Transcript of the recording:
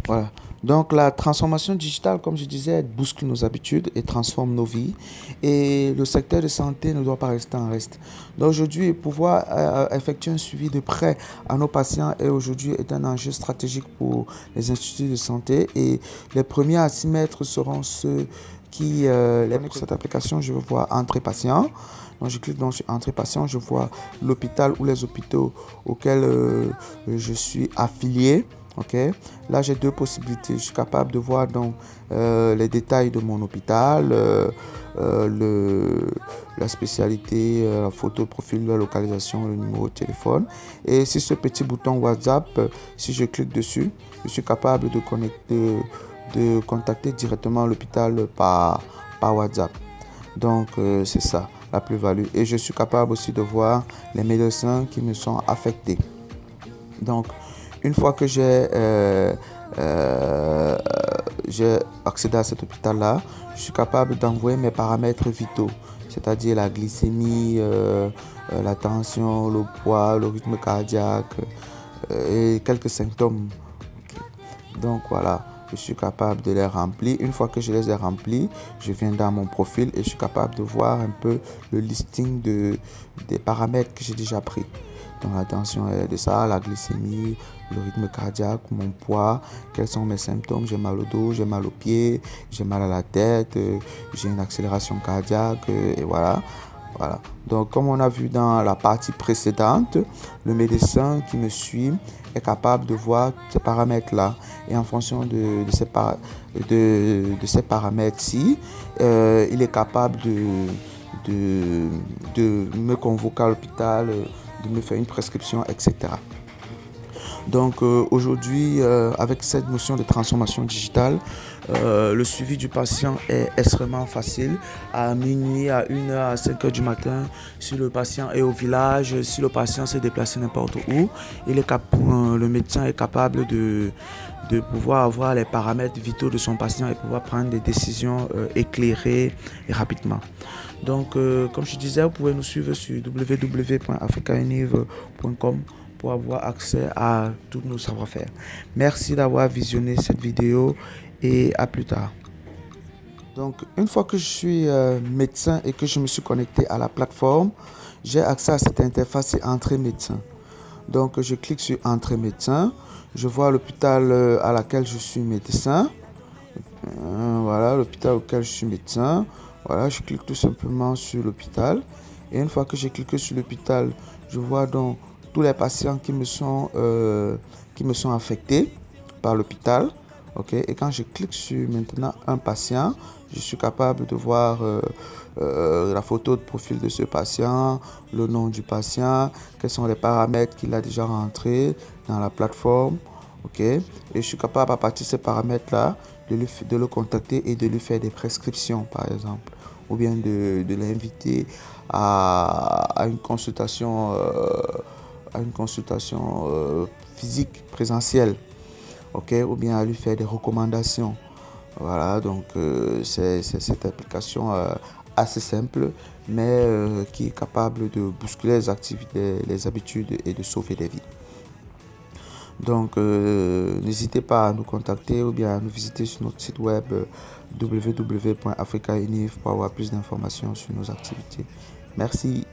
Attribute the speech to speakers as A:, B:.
A: Voilà. Donc la transformation digitale, comme je disais, elle bouscule nos habitudes et transforme nos vies. Et le secteur de santé ne doit pas rester en reste. Donc aujourd'hui, pouvoir effectuer un suivi de près à nos patients est aujourd'hui est un enjeu stratégique pour les instituts de santé. Et les premiers à s'y mettre seront ceux qui, pour cette application, je veux voir Entrée patient. Donc je clique donc sur Entrée patient, je vois l'hôpital ou les hôpitaux auxquels je suis affilié. Ok, là j'ai deux possibilités. Je suis capable de voir donc les détails de mon hôpital, la spécialité, la photo de profil, la localisation, le numéro de téléphone. Et si ce petit bouton WhatsApp, si je clique dessus, je suis capable de contacter directement l'hôpital par WhatsApp. Donc c'est ça la plus-value. Et je suis capable aussi de voir les médecins qui me sont affectés. Donc une fois que j'ai accédé à cet hôpital-là, je suis capable d'envoyer mes paramètres vitaux, c'est-à-dire la glycémie, la tension, le poids, le rythme cardiaque et quelques symptômes. Donc voilà, je suis capable de les remplir. Une fois que je les ai remplis, je viens dans mon profil et je suis capable de voir un peu le listing des paramètres que j'ai déjà pris. Donc la tension est de ça, la glycémie, le rythme cardiaque, mon poids, quels sont mes symptômes, j'ai mal au dos, j'ai mal aux pieds, j'ai mal à la tête, j'ai une accélération cardiaque et voilà. Voilà. Donc comme on a vu dans la partie précédente, le médecin qui me suit est capable de voir ces paramètres-là et en fonction de ces paramètres-ci, il est capable de me convoquer à l'hôpital, de me faire une prescription, etc. Donc aujourd'hui, avec cette notion de transformation digitale, le suivi du patient est extrêmement facile. À minuit, à 1h, à 5h du matin, si le patient est au village, si le patient s'est déplacé n'importe où, le médecin est capable de pouvoir avoir les paramètres vitaux de son patient et pouvoir prendre des décisions éclairées et rapidement. Donc, comme je disais, vous pouvez nous suivre sur www.africaunive.com pour avoir accès à tous nos savoir-faire. Merci d'avoir visionné cette vidéo et à plus tard. Donc, une fois que je suis médecin et que je me suis connecté à la plateforme, j'ai accès à cette interface et Entrée médecin. Donc, je clique sur Entrée médecin. Je vois l'hôpital à laquelle je suis médecin. Voilà, l'hôpital auquel je suis médecin. Voilà, je clique tout simplement sur l'hôpital. Et une fois que j'ai cliqué sur l'hôpital, je vois donc tous les patients qui me sont affectés par l'hôpital. Okay? Et quand je clique sur maintenant un patient, je suis capable de voir la photo de profil de ce patient, le nom du patient, quels sont les paramètres qu'il a déjà rentrés dans la plateforme. Okay? Et je suis capable à partir de ces paramètres-là de le contacter et de lui faire des prescriptions par exemple, ou bien de l'inviter à une consultation physique présentielle, ok, ou bien à lui faire des recommandations. Voilà, donc c'est cette application assez simple, mais qui est capable de bousculer les activités, les habitudes et de sauver des vies. Donc n'hésitez pas à nous contacter ou bien à nous visiter sur notre site web www.africaunive pour avoir plus d'informations sur nos activités. Merci.